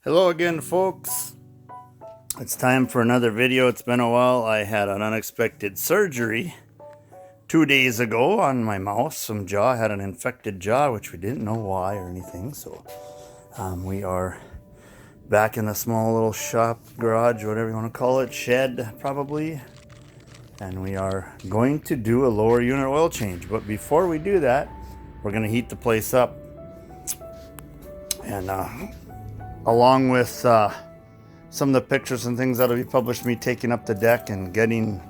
Hello again, folks. It's time for another video. It's been a while. I had an unexpected surgery 2 days ago on my mouth. Some jaw. I had an infected jaw, which we didn't know why or anything. So we are back in the small little shop, garage, whatever you want to call it, shed probably. And we are going to do a lower unit oil change. But before we do that, we're going to heat the place up. And along with some of the pictures and things that'll be published, me taking up the deck and getting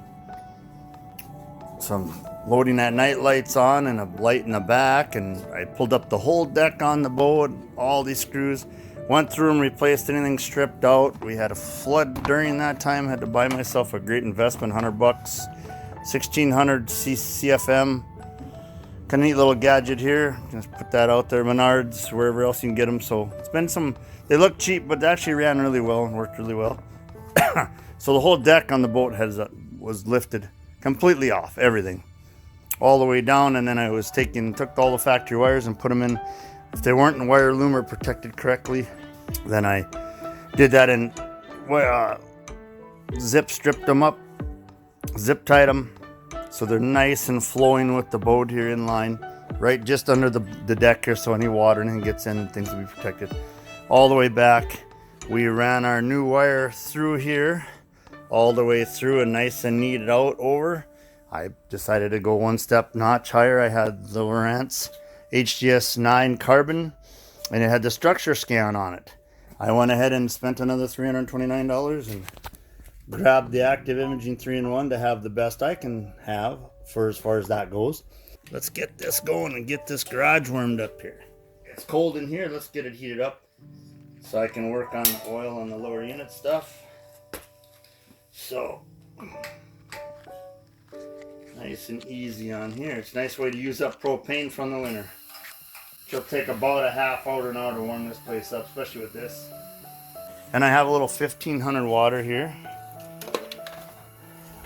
some loading that night lights on and a light in the back, and I pulled up the whole deck on the boat, all these screws, went through and replaced anything stripped out. We had a flood during that time, had to buy myself a great investment, $100, 1600 CFM. Kind of neat little gadget here. Just put that out there, Menards, wherever else you can get them. So it's been some, they look cheap, but they actually ran really well and worked really well. So the whole deck on the boat was lifted completely off, everything, all the way down. And then I was took all the factory wires and put them in. If they weren't in wire loom or protected correctly, then I did that and zip stripped them up, zip tied them. So they're nice and flowing with the boat here in line, right just under the deck here, so any water and gets in, things will be protected. All the way back, we ran our new wire through here, all the way through and nice and neated out over. I decided to go one step notch higher. I had the Lowrance HGS 9 carbon, and it had the structure scan on it. I went ahead and spent another $329 and grabbed the Active Imaging 3-in-1 to have the best I can have for as far as that goes. Let's get this going and get this garage warmed up here. It's cold in here. Let's get it heated up so I can work on the oil and the lower unit stuff. So nice and easy on here. It's a nice way to use up propane from the winter. It'll take about a half hour to warm this place up, especially with this. And I have a little 1500 water here.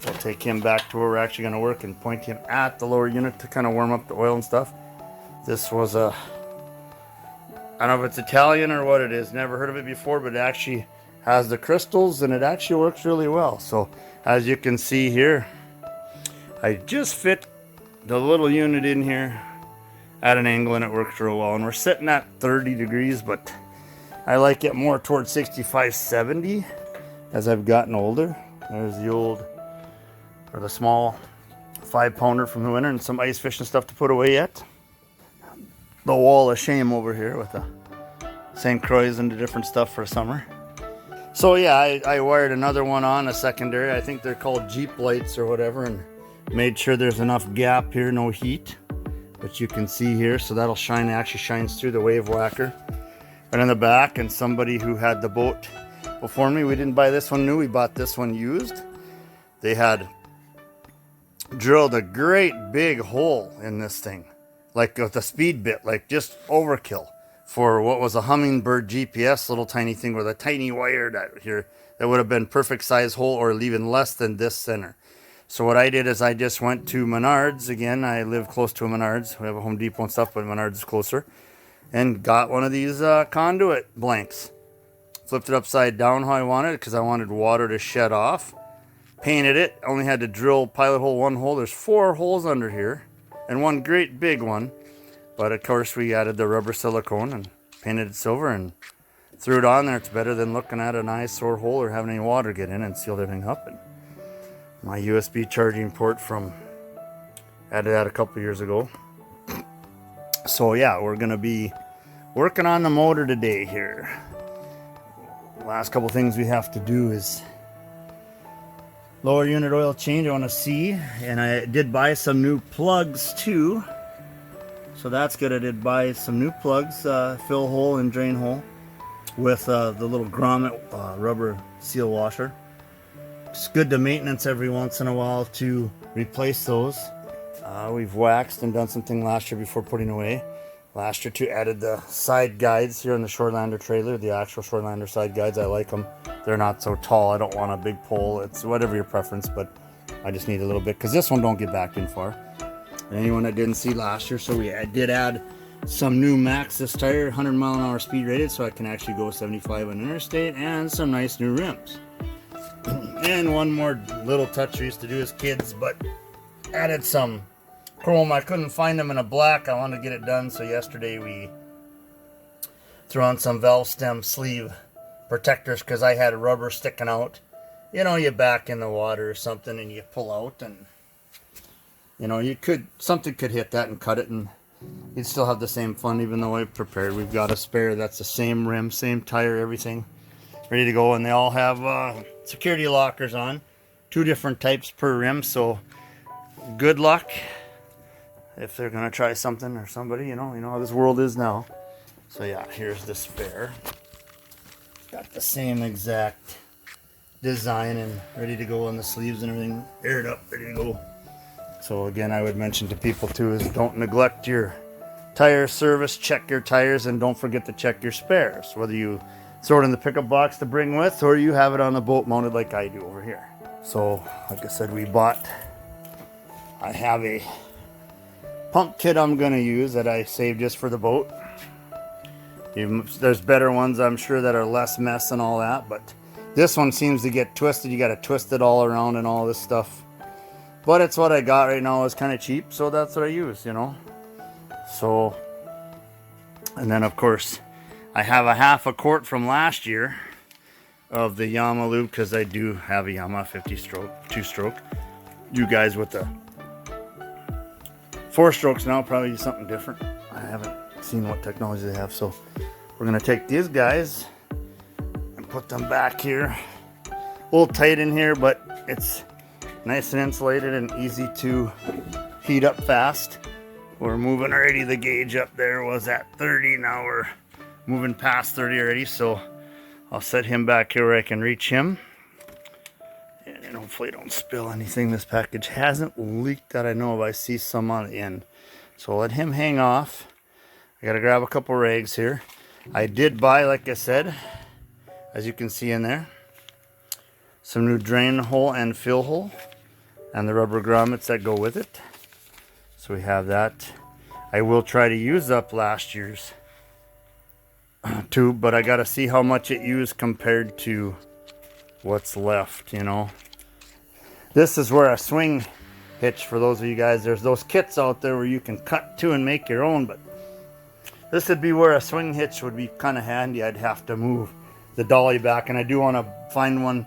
We'll take him back to where we're actually going to work and point him at the lower unit to kind of warm up the oil and stuff. This was I don't know if it's Italian or what it is. Never heard of it before, but it actually has the crystals and it actually works really well. So as you can see here, I just fit the little unit in here at an angle and it works real well. And we're sitting at 30 degrees, but I like it more towards 65, 70 as I've gotten older. There's the old, or the small 5-pounder from the winter and some ice fishing stuff to put away yet. The wall of shame over here with the St. Croix and the different stuff for summer. So yeah, I wired another one on, a secondary. I think they're called Jeep lights or whatever, and made sure there's enough gap here, no heat, which you can see here. So that'll shine, it actually shines through the wave whacker. And in the back, and somebody who had the boat before me, we didn't buy this one new, we bought this one used. They had drilled a great big hole in this thing, like with a speed bit, like just overkill for what was a Hummingbird GPS little tiny thing with a tiny wire that would have been perfect size hole, or even less than this center. So what I did is I just went to Menards. Again, I live close to a Menards. We have a Home Depot and stuff, but Menards is closer, and got one of these conduit blanks. Flipped it upside down how I wanted it because I wanted water to shed off. Painted it, only had to drill pilot hole, one hole. There's 4 holes under here and one great big one. But of course we added the rubber silicone and painted it silver and threw it on there. It's better than looking at an eyesore hole or having any water get in, and sealed everything up. And my USB charging port added that a couple years ago. So yeah, we're gonna be working on the motor today here. Last couple things we have to do is lower unit oil change. I want to see, and I did buy some new plugs too, so that's good. I did buy some new plugs, fill hole and drain hole, with the little grommet rubber seal washer. It's good to maintenance every once in a while to replace those. We've waxed and done something last year before putting away. Last year too, added the side guides here on the Shorelander trailer, the actual Shorelander side guides. I like them. They're not so tall. I don't want a big pole. It's whatever your preference, but I just need a little bit because this one don't get backed in far. And anyone that didn't see last year, so I did add some new Maxxis tire, 100-mile-an-hour speed rated, so I can actually go 75 on interstate, and some nice new rims. And one more little touch we used to do as kids, but added some chrome. I couldn't find them in a black. I wanted to get it done, so yesterday we threw on some valve stem sleeve protectors because I had rubber sticking out. You know, you back in the water or something and you pull out, and you know, something could hit that and cut it, and you'd still have the same fun. Even though I've prepared, we've got a spare that's the same rim, same tire, everything ready to go, and they all have security lockers on, 2 different types per rim. So good luck if they're gonna try something or somebody. You know how this world is now. So yeah, here's the spare. Got the same exact design and ready to go on the sleeves and everything, aired up, ready to go. So again, I would mention to people too is don't neglect your tire service, check your tires, and don't forget to check your spares, whether you throw it in the pickup box to bring with or you have it on the boat mounted like I do over here. So like I said, I have a pump kit I'm going to use that I saved just for the boat. There's better ones I'm sure that are less mess and all that, but this one seems to get twisted. You got to twist it all around and all this stuff. But it's what I got right now. It's kind of cheap, so that's what I use, you know. So, and then of course, I have a half a quart from last year of the Yamaha lube because I do have a Yamaha 50-stroke, 2-stroke. You guys with the 4 strokes now probably do something different. I haven't seen what technology they have, so we're gonna take these guys and put them back here. A little tight in here, but it's nice and insulated and easy to heat up fast. We're moving already. The gauge up there was at 30. Now we're moving past 30 already, so I'll set him back here where I can reach him. And hopefully don't spill anything. This package hasn't leaked that I know of. I see some on the end. So I'll let him hang off. I gotta grab a couple rags here. I did buy, like I said, as you can see in there, some new drain hole and fill hole and the rubber grommets that go with it. So we have that. I will try to use up last year's tube, but I gotta see how much it used compared to what's left, you know. This is where a swing hitch, for those of you guys, there's those kits out there where you can cut to and make your own, but this would be where a swing hitch would be kind of handy. I'd have to move the dolly back, and I do want to find one.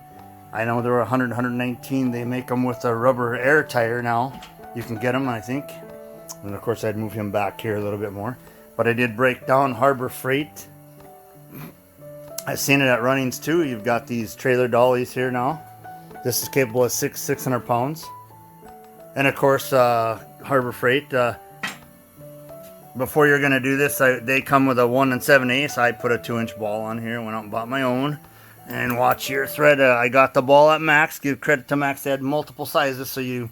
I know they're 100, 119. They make them with a rubber air tire now. You can get them, I think. And of course, I'd move him back here a little bit more. But I did break down Harbor Freight. I've seen it at Runnings too. You've got these trailer dollies here now. This is capable of 600 pounds. And of course, Harbor Freight, before you're gonna do this, they come with a 1 7/8. I put a 2-inch ball on here, went out and bought my own. And watch your thread. I got the ball at Max. Give credit to Max. They had multiple sizes, so you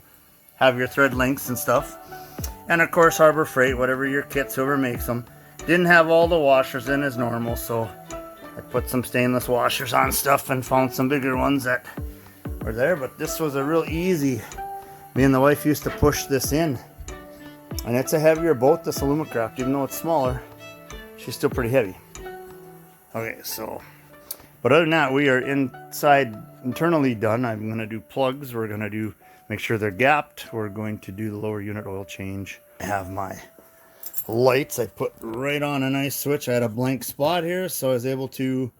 have your thread lengths and stuff. And of course, Harbor Freight, whatever your kits, whoever makes them, didn't have all the washers in as normal, so I put some stainless washers on stuff and found some bigger ones that were there. But this was a real easy. Me and the wife used to push this in, and it's a heavier boat, this Alumacraft, even though it's smaller. She's still pretty heavy. Okay, so. But other than that, we are internally done. I'm going to do plugs. We're going to make sure they're gapped. We're going to do the lower unit oil change. I have my lights I put right on a nice switch. I had a blank spot here, so I was able to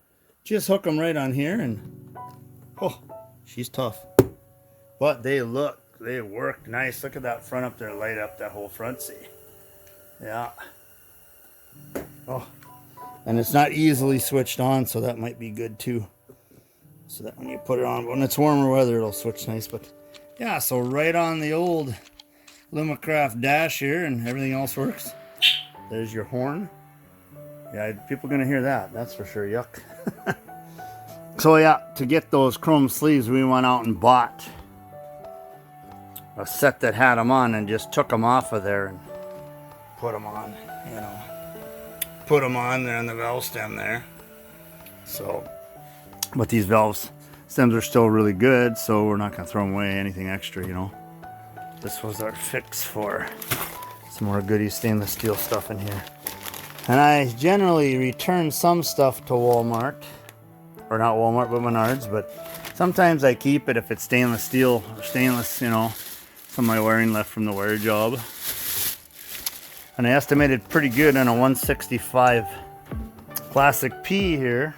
just hook them right on here. And oh, she's tough. But they work nice. Look at that front up there, light up that whole front, see? Yeah. Oh. And it's not easily switched on, so that might be good too. So that when you put it on, when it's warmer weather, it'll switch nice. But yeah, so right on the old Lumacraft dash here, and everything else works. There's your horn. Yeah, people are gonna hear that, that's for sure. Yuck. So yeah, to get those chrome sleeves, we went out and bought a set that had them on and just took them off of there and put them on, you know. Put them on there on the valve stem there. So, but these valve stems are still really good, so we're not going to throw them away, anything extra, you know. This was our fix for some more goodies, stainless steel stuff in here. And I generally return some stuff to Walmart. Or not Walmart, but Menards. But sometimes I keep it if it's stainless steel or stainless, you know, some of my wiring left from the wire job. And I estimated pretty good on a 165 Classic P here.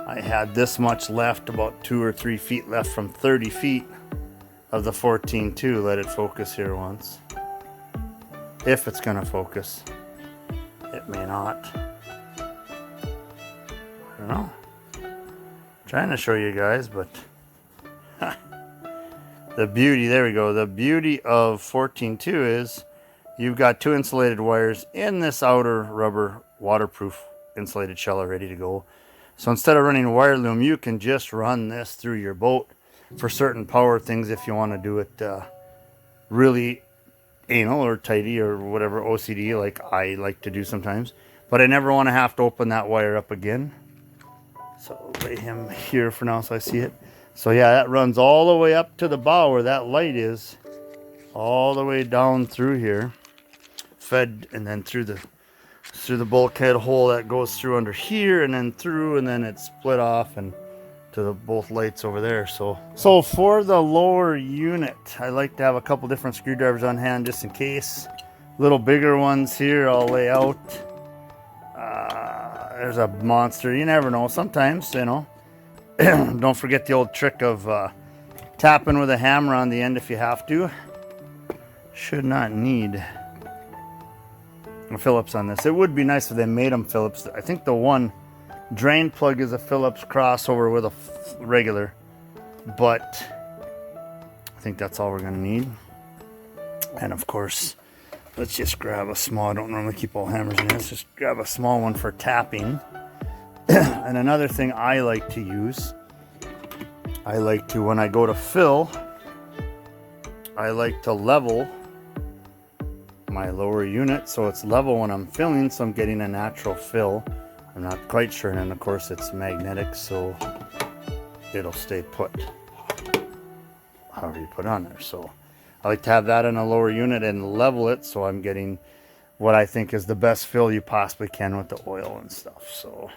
I had this much left, about 2 or 3 feet left from 30 feet of the 14.2. Let it focus here once. If it's gonna focus. It may not. I don't know. Trying to show you guys, but the beauty, there we go. The beauty of 14.2 is you've got 2 insulated wires in this outer rubber waterproof insulated shell ready to go. So instead of running wire loom, you can just run this through your boat for certain power things if you want to do it really anal or tighty or whatever OCD like I like to do sometimes. But I never want to have to open that wire up again. So I'll lay him here for now so I see it. So yeah, that runs all the way up to the bow where that light is. All the way down through here. Fed and then through the bulkhead hole that goes through under here and then through, and then it's split off and to the both lights over there. So for the lower unit, I like to have a couple different screwdrivers on hand just in case. Little bigger ones here I'll lay out. There's a monster, you never know, sometimes, you know. Don't forget the old trick of tapping with a hammer on the end if you have to. Should not need a Phillips on this. It would be nice if they made them Phillips. I think the one drain plug is a Phillips crossover with a regular, but I think that's all we're gonna need. And of course, let's just grab a small, I don't normally keep all hammers in this, just grab a small one for tapping. And another thing I like to use, I like to, when I go to fill, I like to level my lower unit so it's level when I'm filling, so I'm getting a natural fill. I'm not quite sure, and then of course it's magnetic, so it'll stay put however you put on there. So I like to have that in a lower unit and level it so I'm getting what I think is the best fill you possibly can with the oil and stuff. So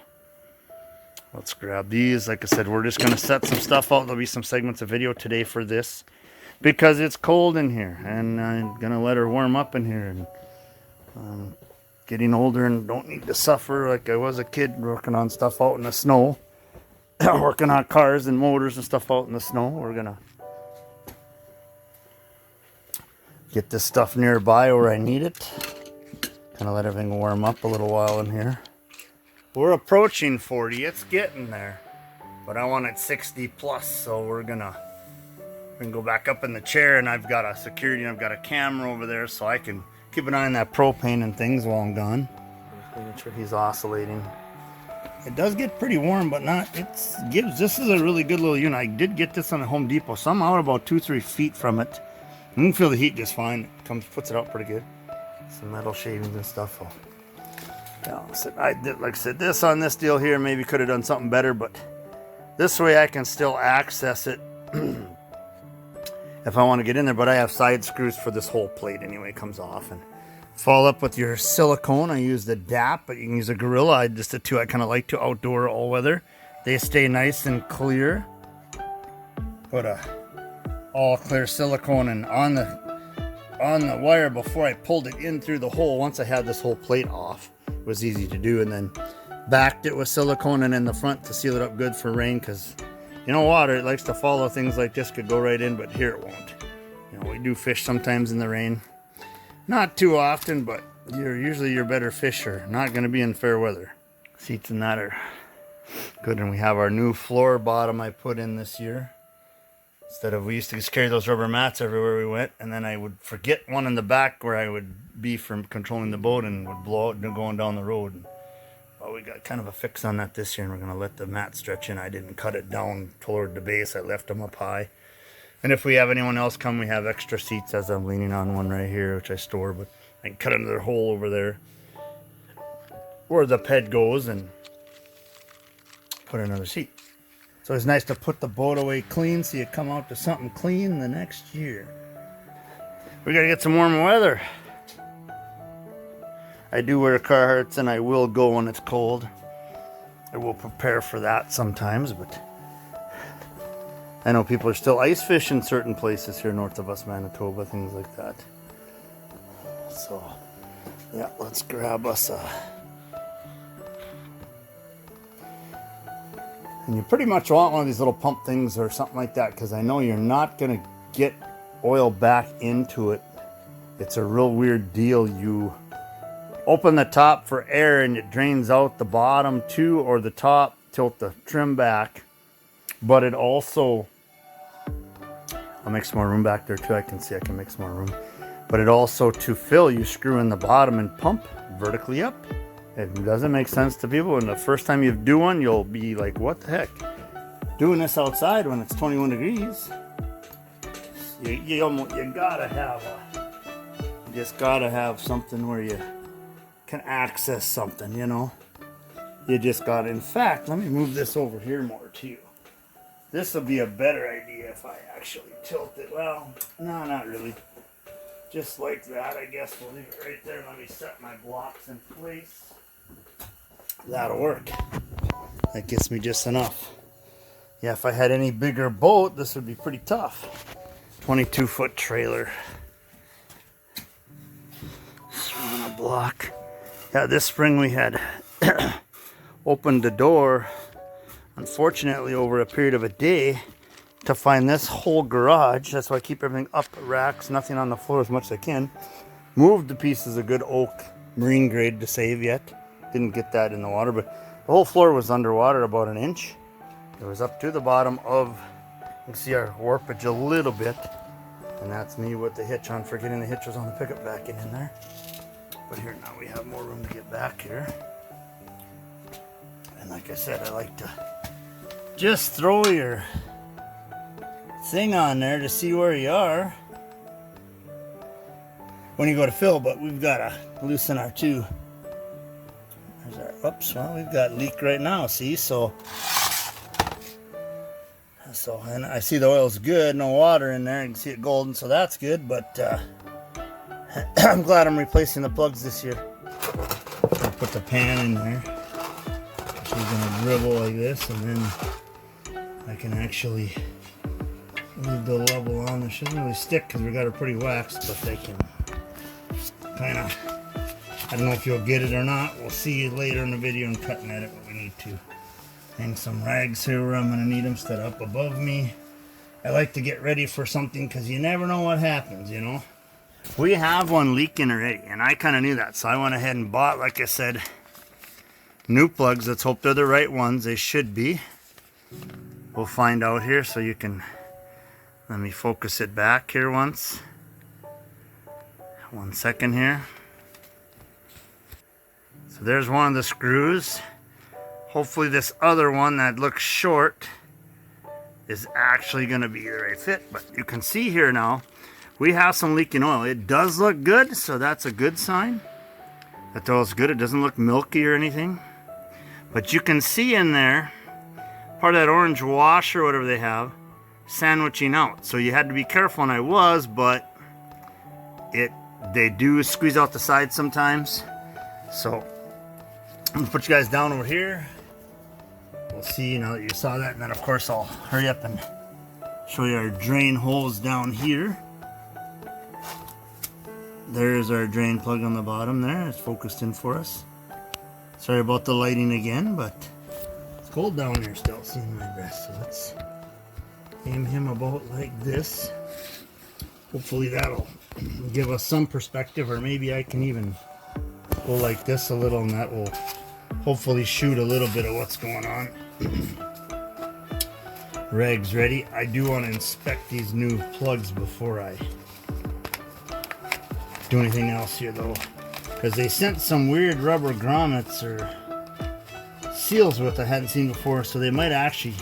let's grab these. Like I said, we're just going to set some stuff out. There'll be some segments of video today for this because it's cold in here, and I'm going to let her warm up in here. And I'm getting older and don't need to suffer like I was a kid working on stuff out in the snow. Working on cars and motors and stuff out in the snow. We're going to get this stuff nearby where I need it. Kind of let everything warm up a little while in here. We're approaching 40. It's getting there. But I want it 60 plus, so we're gonna go back up in the chair, and I've got a security and I've got a camera over there so I can keep an eye on that propane and things while I'm gone. Just making sure he's oscillating. It does get pretty warm, but not, this is a really good little unit. I did get this on a Home Depot, so I'm out about 2-3 feet from it. You can feel the heat just fine. It puts it out pretty good. Some metal shavings and stuff. Yeah, like I said, this on this deal here maybe could have done something better, but this way I can still access it if I want to get in there. But I have side screws for this whole plate anyway. It comes off. And follow up with your silicone. I use the DAP, but you can use a Gorilla. Just the two I kind of like to outdoor all weather. They stay nice and clear. Put a all clear silicone and on the wire before I pulled it in through the hole. Once I had this whole plate off, it was easy to do, and then backed it with silicone and in the front to seal it up good for rain, because you know water, it likes to follow things like this, could go right in, but here it won't. You know, we do fish sometimes in the rain, not too often, but usually your better fish are not going to be in fair weather. Seats and that are good, and we have our new floor bottom I put in this year. Instead of, we used to just carry those rubber mats everywhere we went, and then I would forget one in the back where I would be from controlling the boat and would blow out going down the road. Well, we got kind of a fix on that this year, and we're going to let the mat stretch in. I didn't cut it down toward the base. I left them up high. And if we have anyone else come, we have extra seats, as I'm leaning on one right here, which I store, but I can cut another hole over there where the ped goes and put another seat. So it's nice to put the boat away clean so you come out to something clean the next year. We gotta get some warm weather. I do wear Carhartts, and I will go when it's cold. I will prepare for that sometimes, but I know people are still ice fishing certain places here north of us, Manitoba, things like that. So, yeah, let's grab us a... And you pretty much want one of these little pump things or something like that, because I know you're not going to get oil back into it. It's a real weird deal. You open the top for air and it drains out the bottom too, or the top, tilt the trim back. But it also, I'll make some more room back there too. I can see I can make some more room. But it also, to fill, you screw in the bottom and pump vertically up. It doesn't make sense to people, and the first time you do one, you'll be like, what the heck? Doing this outside when it's 21 degrees, you gotta have you just gotta have something where you can access something, you know? You just gotta, in fact, let me move this over here more too. This will be a better idea if I actually tilt it. Well, no, not really. Just like that, I guess we'll leave it right there. Let me set my blocks in place. That'll work. That gets me just enough. Yeah, if I had any bigger boat, this would be pretty tough. 22-foot trailer. On a block. Yeah, this spring we had opened the door, unfortunately, over a period of a day to find this whole garage. That's why I keep everything up, racks, nothing on the floor as much as I can. Moved the pieces of good oak, marine grade to save yet. Didn't get that in the water, but the whole floor was underwater about an inch. It was up to the bottom of, you can see our warpage a little bit. And that's me with the hitch on, forgetting the hitch was on the pickup back in there. But here now we have more room to get back here. And like I said, I like to just throw your thing on there to see where you are when you go to fill, but we've got to loosen our two. There's our, oops, well, we've got leak right now, see, so and I see the oil's good, no water in there, you can see it golden, so that's good, but I'm glad I'm replacing the plugs this year. I'll put the pan in there. She's gonna dribble like this, and then I can actually leave the level on. It shouldn't really stick because we got her pretty waxed, but they can kind of, I don't know if you'll get it or not. We'll see you later in the video and cut and edit what we need to. Hang some rags here where I'm going to need them instead of up above me. I like to get ready for something because you never know what happens, you know. We have one leaking already, and I kind of knew that, so I went ahead and bought, like I said, new plugs. Let's hope they're the right ones. They should be. We'll find out here, so you can, let me focus it back here once. 1 second here. So there's one of the screws. Hopefully this other one that looks short is actually going to be the right fit. But you can see here now, we have some leaking oil. It does look good, so that's a good sign. That oil's good. It doesn't look milky or anything. But you can see in there, part of that orange wash or whatever they have, sandwiching out. So you had to be careful, and I was, but they do squeeze out the sides sometimes. So I'm going to put you guys down over here. We'll see now that you saw that, and then of course I'll hurry up and show you our drain holes down here. There's our drain plug on the bottom there. It's focused in for us. Sorry about the lighting again, but it's cold down here still, seeing my breath. So let's aim him about like this. Hopefully that'll give us some perspective, or maybe I can even go like this a little, and that will hopefully shoot a little bit of what's going on. Reg's ready. I do want to inspect these new plugs before I do anything else here though, because they sent some weird rubber grommets or seals with I hadn't seen before, so they might actually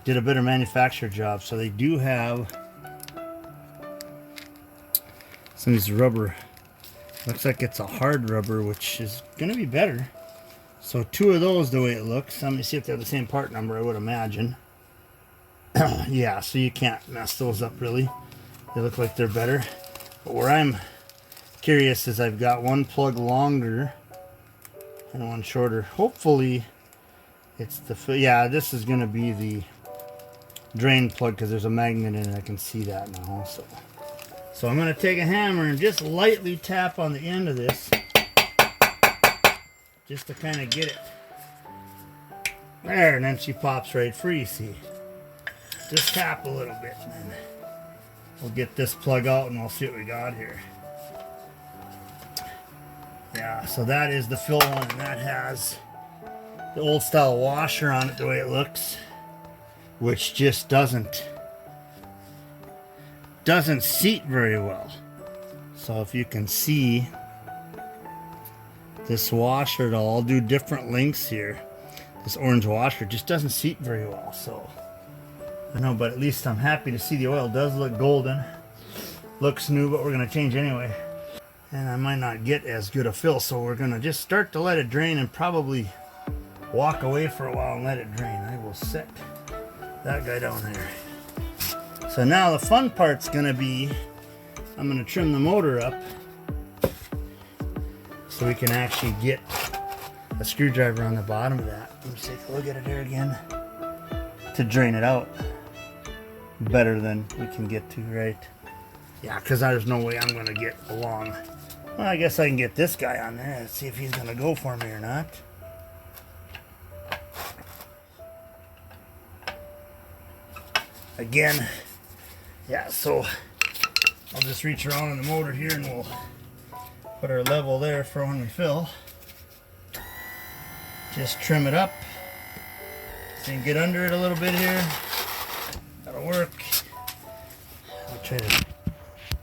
did a better manufacturer job. So they do have some of these rubber. Looks like it's a hard rubber, which is going to be better. So 2 of those the way it looks. Let me see if they have the same part number, I would imagine. Yeah, so you can't mess those up really. They look like they're better. But where I'm curious is I've got one plug longer and one shorter. Hopefully it's the, yeah, this is going to be the drain plug because there's a magnet in it. I can see that now. So I'm going to take a hammer and just lightly tap on the end of this just to kind of get it there, and then she pops right free. See, just tap a little bit and then we'll get this plug out and we'll see what we got here. Yeah, so that is the fill one, and that has the old style washer on it the way it looks, which just doesn't seat very well. So if you can see this washer, I'll do different lengths here. This orange washer just doesn't seat very well. So I know, but at least I'm happy to see the oil does look golden. Looks new, but we're going to change anyway. And I might not get as good a fill, so we're going to just start to let it drain and probably walk away for a while and let it drain. I will set that guy down there. So now the fun part's going to be, I'm going to trim the motor up so we can actually get a screwdriver on the bottom of that. Let's take a look at it here again to drain it out better than we can get to, right? Yeah, because there's no way I'm going to get along. Well, I guess I can get this guy on there. Let's see if he's going to go for me or not. Again, yeah, so I'll just reach around in the motor here and we'll put our level there for when we fill. Just trim it up. So you can get under it a little bit here. That'll work. I'll try to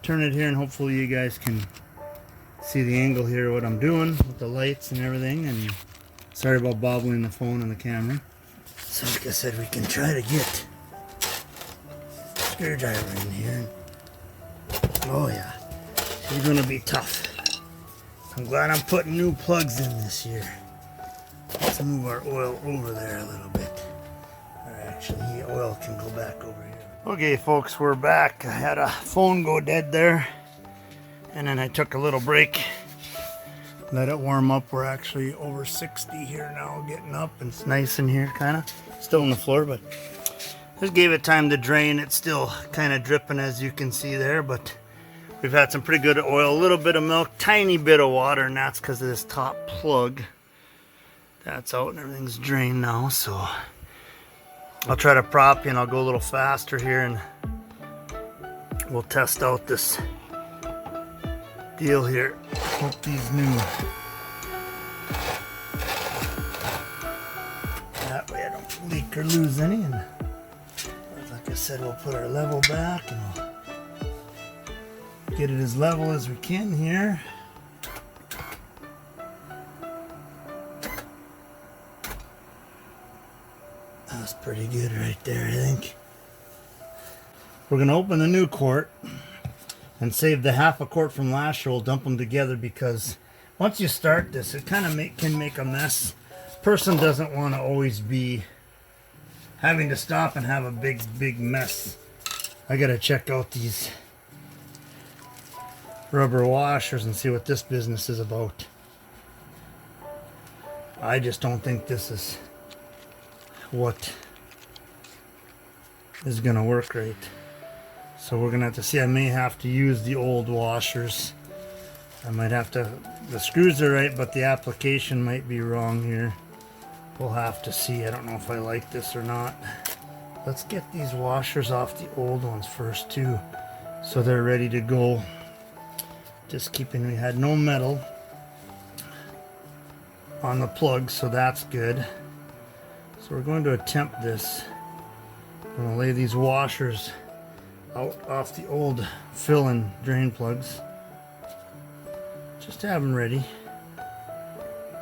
turn it here and hopefully you guys can see the angle here, what I'm doing with the lights and everything. And sorry about bobbling the phone and the camera. So like I said, we can try to get a screwdriver in here. Oh yeah, she's gonna be tough. I'm glad I'm putting new plugs in this year. Let's move our oil over there a little bit. Or actually, the oil can go back over here. Okay, folks, we're back. I had a phone go dead there, and then I took a little break. Let it warm up. We're actually over 60 here now, getting up, and it's nice in here, kind of. Still on the floor, but just gave it time to drain. It's still kind of dripping, as you can see there, but we've had some pretty good oil, a little bit of milk, tiny bit of water, and that's because of this top plug. That's out and everything's drained now, so I'll try to prop you and I'll go a little faster here and we'll test out this deal here. Hope these new. That way I don't leak or lose any. And like I said, we'll put our level back and we'll get it as level as we can here. That's pretty good right there, I think. We're going to open the new quart and save the half a quart from last year. We'll dump them together because once you start this, it kind of can make a mess. Person doesn't want to always be having to stop and have a big mess. I got to check out these rubber washers and see what this business is about. I just don't think this is what is gonna work right. So we're gonna have to see. I may have to use the old washers. I might have to, the screws are right, but the application might be wrong here. We'll have to see. I don't know if I like this or not. Let's get these washers off the old ones first too, so they're ready to go. Just keeping, we had no metal on the plug, so that's good. So we're going to attempt this. I'm going to lay these washers out off the old fill and drain plugs. Just have them ready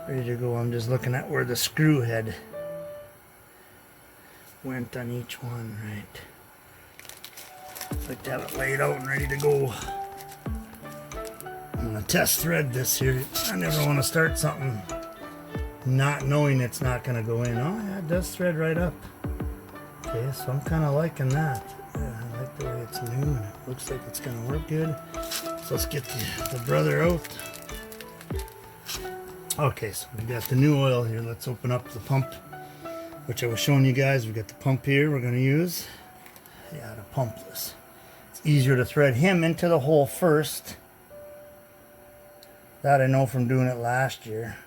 to go. I'm just looking at where the screw head went on each one, right? I'd like to have it laid out and ready to go. I'm going to test thread this here. I never want to start something not knowing it's not going to go in. Oh yeah, it does thread right up. Okay, so I'm kind of liking that. Yeah, I like the way it's new and it looks like it's going to work good. So let's get the brother out. Okay, so we got the new oil here. Let's open up the pump, which I was showing you guys. We got the pump here we're going to use. Yeah, to pump this. It's easier to thread him into the hole first. That I know from doing it last year.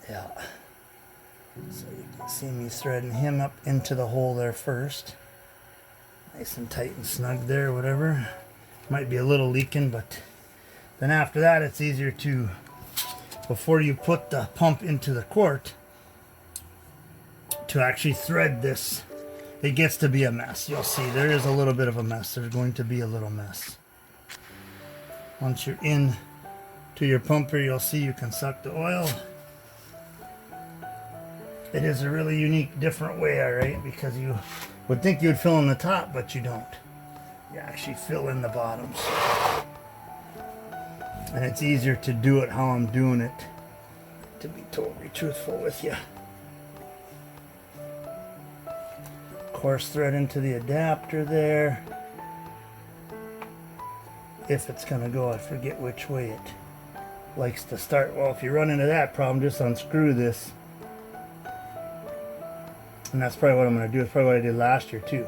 Yeah. So you can see me threading him up into the hole there first. Nice and tight and snug there, whatever. Might be a little leaking, but then after that it's easier to, before you put the pump into the quart, to actually thread this. It gets to be a mess. You'll see there is a little bit of a mess. There's going to be a little mess. Once you're in to your pumper, you'll see you can suck the oil. It is a really unique, different way, alright, because you would think you'd fill in the top, but you don't. You actually fill in the bottoms. And it's easier to do it how I'm doing it, to be totally truthful with you. Course thread into the adapter there. If it's going to go, I forget which way it likes to start. Well, if you run into that problem, just unscrew this. And that's probably what I'm going to do. It's probably what I did last year too.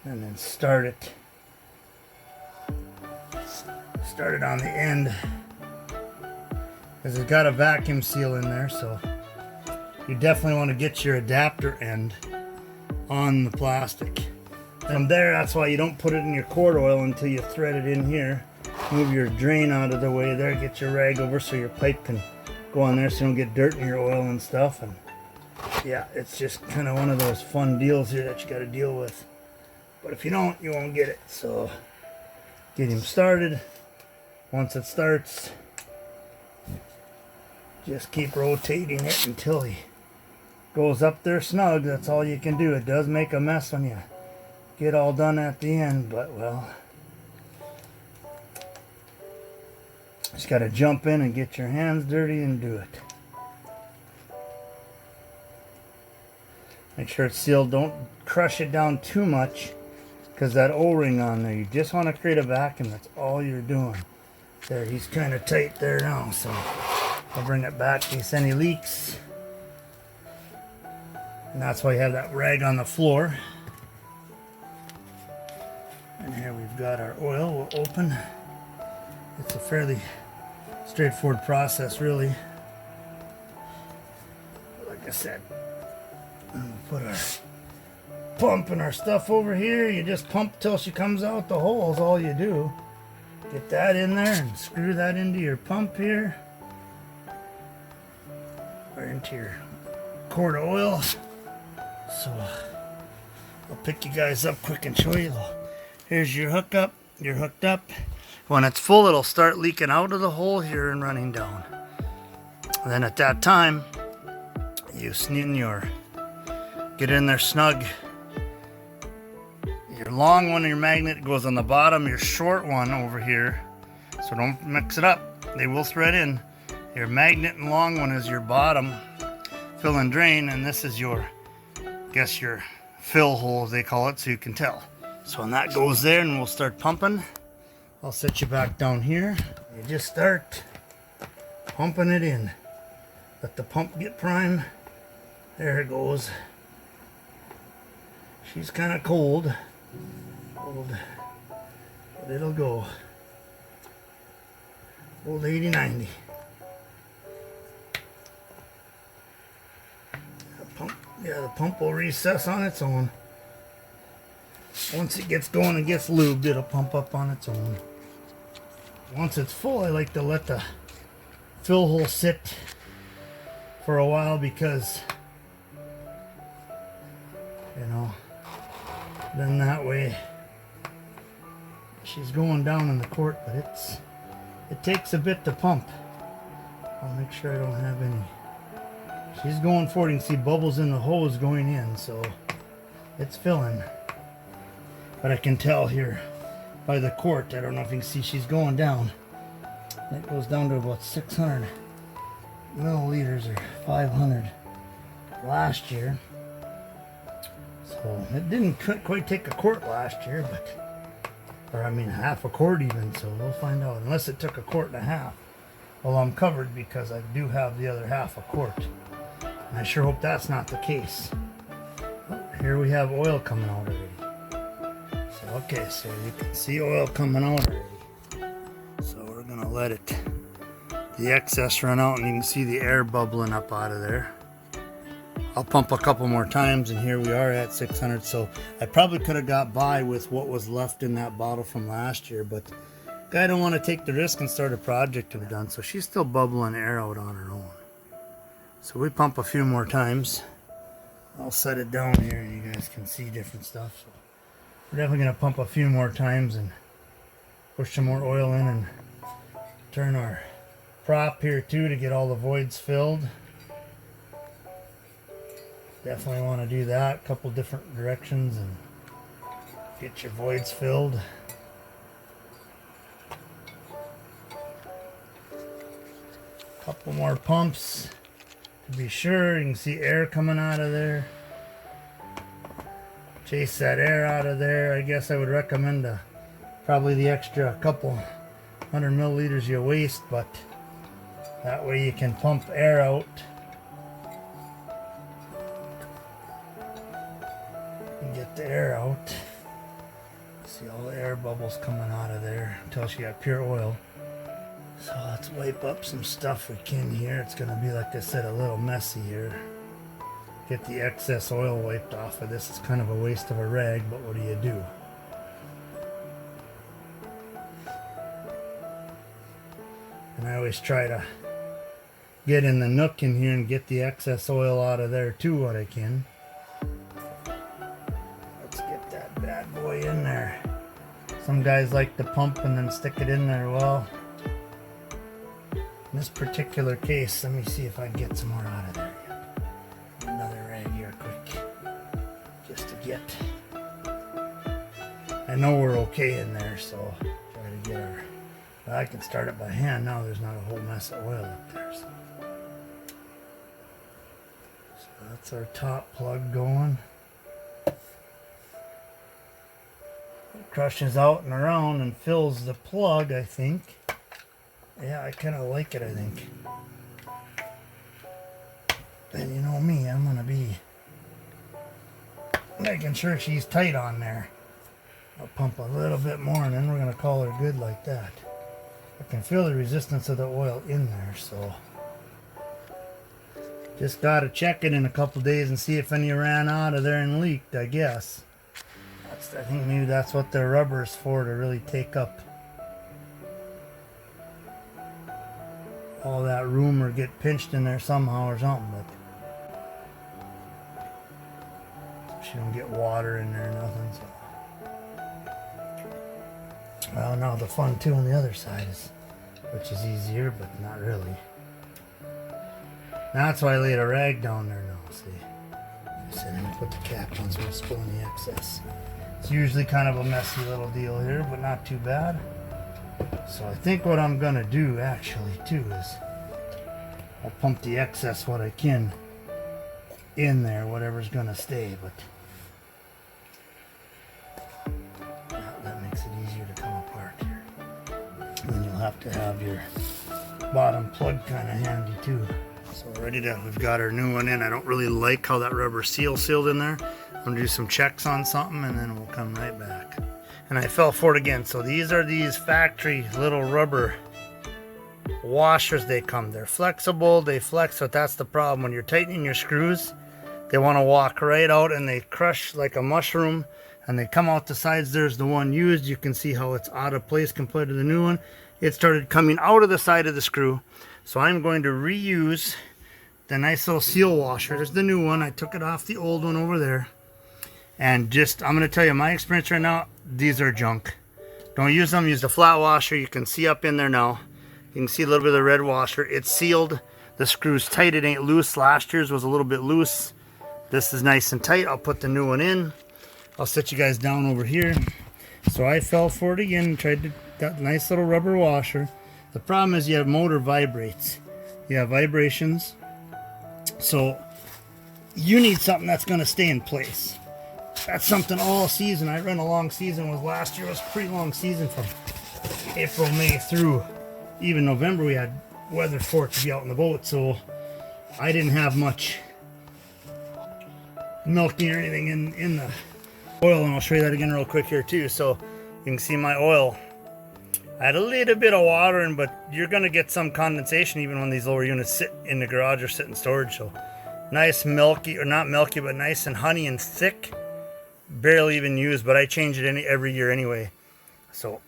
And then start it on the end, because it's got a vacuum seal in there, so you definitely want to get your adapter end on the plastic. From there, that's why you don't put it in your quart oil until you thread it in here. Move your drain out of the way there, get your rag over so your pipe can go on there so you don't get dirt in your oil and stuff. And yeah, it's just kind of one of those fun deals here that you got to deal with. But if you don't, you won't get it. So get him started. Once it starts, just keep rotating it until he goes up there snug. That's all you can do. It does make a mess when you get all done at the end, but well, just got to jump in and get your hands dirty and do it. Make sure it's sealed. Don't crush it down too much, because that O-ring on there, you just want to create a vacuum. That's all you're doing. There, he's kind of tight there now, so I'll bring it back in case any leaks. And that's why you have that rag on the floor. And here we've got our oil. We'll open. It's a fairly straightforward process, really. Like I said, we'll put our pump and our stuff over here. You just pump till she comes out the hole is all you do. Get that in there and screw that into your pump here, or into your quart of oil. So I'll pick you guys up quick and show you. Here's your hookup. You're hooked up. When it's full, it'll start leaking out of the hole here and running down. And then at that time, you get in there snug. Your long one, your magnet, goes on the bottom. Your short one over here, so don't mix it up. They will thread in. Your magnet and long one is your bottom fill and drain, and this is your, your fill hole, as they call it, so you can tell. So when that goes there, and we'll start pumping, I'll set you back down here. You just start pumping it in. Let the pump get prime. There it goes. She's kind of cold, but it'll go. Old 80-90. The pump will recess on its own. Once it gets going and gets lubed, it'll pump up on its own. Once it's full, I like to let the fill hole sit for a while, because then that way she's going down in the quart, but it takes a bit to pump. I'll make sure I don't have any. She's going forward. You can see bubbles in the hose going in, so it's filling. But I can tell here by the quart, I don't know if you can see, she's going down. It goes down to about 600 milliliters or 500 last year. So it didn't quite take a quart last year, but Or I mean half a quart even, so we'll find out. Unless it took a quart and a half. Well, I'm covered because I do have the other half a quart. And I sure hope that's not the case. Oh, here we have oil coming out already. So, okay, so you can see oil coming out already. So we're gonna let it, the excess run out, and you can see the air bubbling up out of there. I'll pump a couple more times, and here we are at 600. So I probably could have got by with what was left in that bottle from last year, but I don't want to take the risk and start a project to be done. So she's still bubbling air out on her own. So we pump a few more times. I'll set it down here and you guys can see different stuff. So we're definitely going to pump a few more times and push some more oil in and turn our prop here too to get all the voids filled. Definitely want to do that, a couple different directions, and get your voids filled. Couple more pumps to be sure. You can see air coming out of there. Chase that air out of there. I guess I would recommend probably the extra couple 100 milliliters you waste, but that way you can pump air out. Get the air out. See all the air bubbles coming out of there until she got pure oil. So let's wipe up some stuff we can here. It's going to be, like I said, a little messy here. Get the excess oil wiped off of this. It's kind of a waste of a rag, but what do you do? And I always try to get in the nook in here and get the excess oil out of there too, what I can. Bad boy in there. Some guys like to pump and then stick it in there. Well, in this particular case, let me see if I can get some more out of there yet. Another rag here quick, just to get. I know we're okay in there, so try to get our, I can start it by hand now. There's not a whole mess of oil up there. So that's our top plug going. Crushes out and around and fills the plug, I think. Yeah, I kind of like it, I think. And you know me, I'm going to be making sure she's tight on there. I'll pump a little bit more and then we're going to call her good like that. I can feel the resistance of the oil in there, so just got to check it in a couple days and see if any ran out of there and leaked, I guess. I think maybe that's what the rubber is for, to really take up all that room or get pinched in there somehow or something. But so she don't get water in there or nothing. So. Well, now the fun too on the other side is, which is easier, but not really. That's why I laid a rag down there now. See, I said I'm gonna put the cap on so it's spilling the excess. It's usually kind of a messy little deal here, but not too bad. So I think what I'm gonna do actually too is I'll pump the excess what I can in there, whatever's gonna stay, but that makes it easier to come apart here. And then you'll have to have your bottom plug kind of handy too. So we've got our new one in. I don't really like how that rubber sealed in there. I'm gonna do some checks on something and then we'll come right back. And I fell for it again. So these are these factory little rubber washers they come. They're flexible, they flex, but that's the problem. When you're tightening your screws, they want to walk right out and they crush like a mushroom and they come out the sides. There's the one used. You can see how it's out of place compared to the new one. It started coming out of the side of the screw. So I'm going to reuse the nice little seal washer. There's the new one. I took it off the old one over there. And just, I'm going to tell you my experience right now, these are junk. Don't use them. Use the flat washer. You can see up in there now. You can see a little bit of the red washer. It's sealed. The screw's tight. It ain't loose. Last year's was a little bit loose. This is nice and tight. I'll put the new one in. I'll set you guys down over here. So I fell for it again. Tried that nice little rubber washer. The problem is you have motor vibrates. You have vibrations. So you need something that's going to stay in place. that's something all season. I run a long season. Last year was a pretty long season from April, May through even November. We had weather for it to be out in the boat, so I didn't have much milking or anything in the oil, and I'll show you that again real quick here too. So you can see my oil. I had a little bit of water in, but you're gonna get some condensation even when these lower units sit in the garage or sit in storage. So nice milky, or not milky, but nice and honey and thick. Barely even used, but I change it every year anyway. So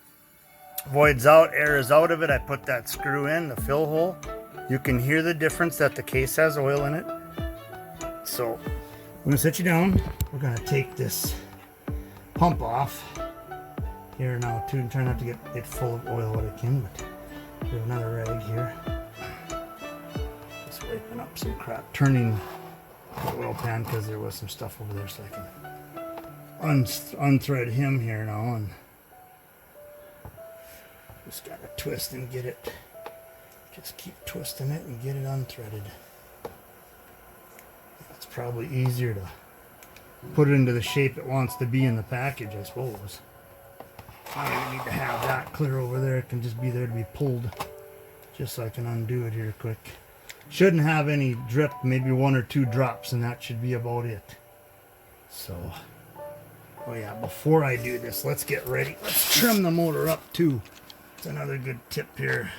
void's out, air is out of it. I put that screw in, the fill hole. You can hear the difference that the case has oil in it. So I'm gonna set you down. We're gonna take this pump off here now too, and try not to get it full of oil what I can, but we have another rag here. Just wiping up some crap, turning the oil pan because there was some stuff over there, so I can unthread him here now, and just gotta twist and get it. Just keep twisting it and get it unthreaded. It's probably easier to put it into the shape it wants to be in the package, I suppose. I don't need to have that clear over there. It can just be there to be pulled. Just so I can undo it here quick. Shouldn't have any drip, maybe 1 or 2 drops, and that should be about it. So, oh yeah, before I do this, let's get ready. Let's trim the motor up too. It's another good tip here.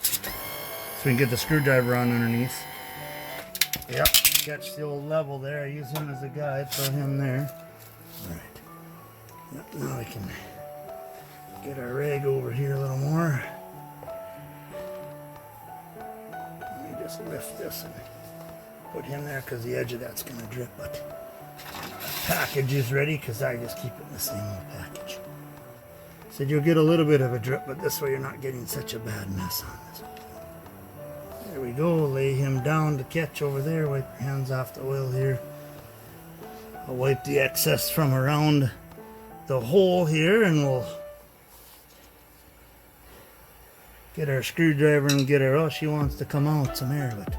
So we can get the screwdriver on underneath. Yep, catch the old level there. I use him as a guide, throw him there. Alright. Yep, now I can get our rag over here a little more. Let me just lift this and put him there because the edge of that's going to drip. But package is ready because I just keep it in the same old package. Said you'll get a little bit of a drip, but this way you're not getting such a bad mess on this. There we go. Lay him down to catch over there. Wipe your hands off the oil here. I'll wipe the excess from around the hole here, and we'll get our screwdriver and get her. Oh, she wants to come out some air, but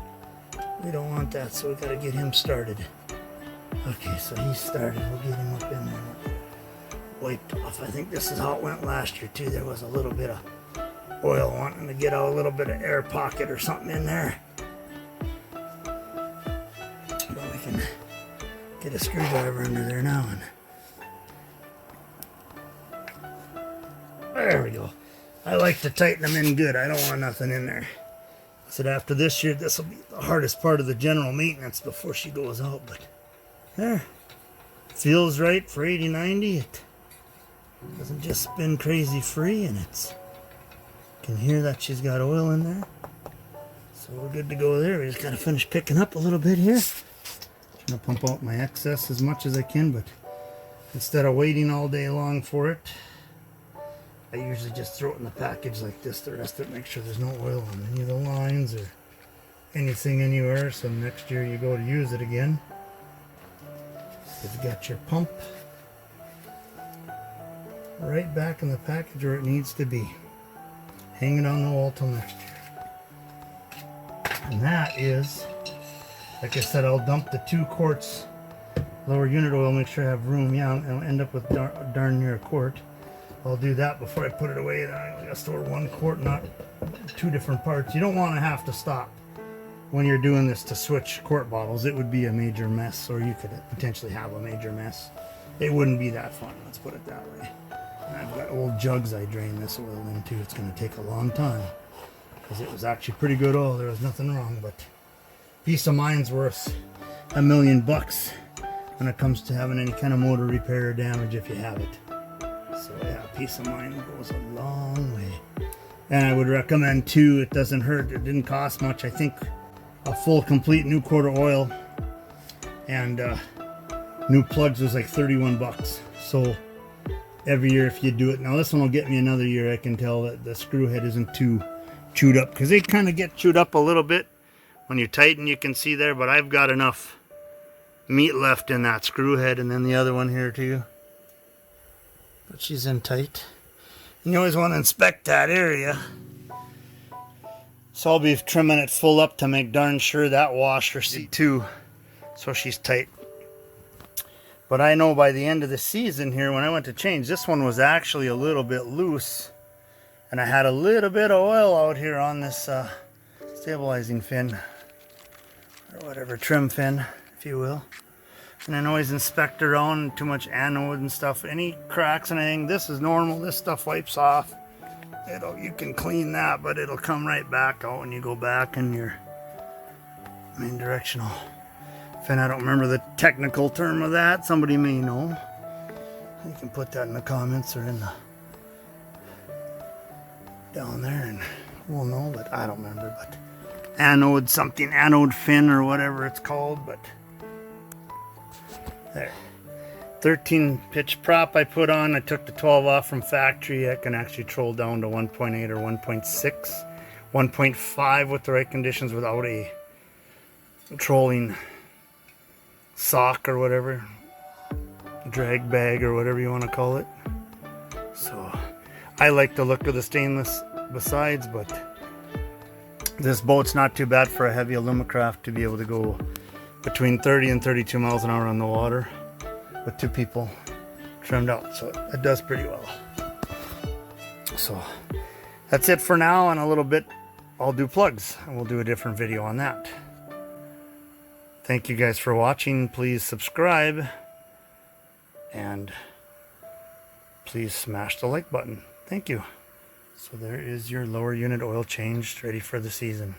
we don't want that, so we got to get him started. Okay, so he's started. We'll get him up in there. Wiped off. I think this is how it went last year too. There was a little bit of oil wanting to get out, a little bit of air pocket or something in there. But we can get a screwdriver under there now, and there we go. I like to tighten them in good. I don't want nothing in there. I said after this year, this will be the hardest part of the general maintenance before she goes out, but there. Feels right for 80-90. It doesn't just spin crazy free, and it's can hear that she's got oil in there. So we're good to go there. We just got to finish picking up a little bit here. Trying to pump out my excess as much as I can, but instead of waiting all day long for it, I usually just throw it in the package like this. The rest of it, make sure there's no oil on any of the lines or anything anywhere, so next year you go to use it again. You've got your pump right back in the package where it needs to be. Hang it on the wall till next year. And that is, like I said, I'll dump the 2 quarts lower unit oil, make sure I have room. Yeah, I'll end up with darn near a quart. I'll do that before I put it away. Then I gotta store 1 quart, not 2 different parts. You don't want to have to stop when you're doing this to switch quart bottles. It would be a major mess, or you could potentially have a major mess. It wouldn't be that fun, let's put it that way. And I've got old jugs I drain this oil into. It's going to take a long time because it was actually pretty good oil. There was nothing wrong, but peace of mind's worth $1 million when it comes to having any kind of motor repair or damage if you have it. So yeah, peace of mind goes a long way. And I would recommend too, it doesn't hurt. It didn't cost much. I think a full complete new quart of oil and new plugs was like 31 bucks. So every year if you do it. Now this one will get me another year. I can tell that the screw head isn't too chewed up, because they kind of get chewed up a little bit when you tighten. You can see there, but I've got enough meat left in that screw head, and then the other one here too. But she's in tight. And you always want to inspect that area. So I'll be trimming it full up to make darn sure that washer seat too, so she's tight. But I know by the end of the season here, when I went to change, this one was actually a little bit loose. And I had a little bit of oil out here on this stabilizing fin. Or whatever, trim fin, if you will. And I always inspect around, too much anode and stuff. Any cracks and anything, this is normal. This stuff wipes off. You can clean that, but it'll come right back out when you go back in your main directional fin. I don't remember the technical term of that. Somebody may know. You can put that in the comments or in the down there and we'll know, but I don't remember. But anode something, anode fin or whatever it's called. But there, 13 pitch prop I put on. I took the 12 off from factory. I can actually troll down to 1.8 or 1.6, 1.5 with the right conditions without a trolling sock or whatever, drag bag or whatever you want to call it. So I like the look of the stainless besides, but this boat's not too bad for a heavy Alumacraft to be able to go between 30 and 32 miles an hour on the water with two people trimmed out. So it does pretty well. So that's it for now. In a little bit I'll do plugs and we'll do a different video on that. Thank you guys for watching. Please subscribe and please smash the like button. Thank you. So there is your lower unit oil changed, ready for the season.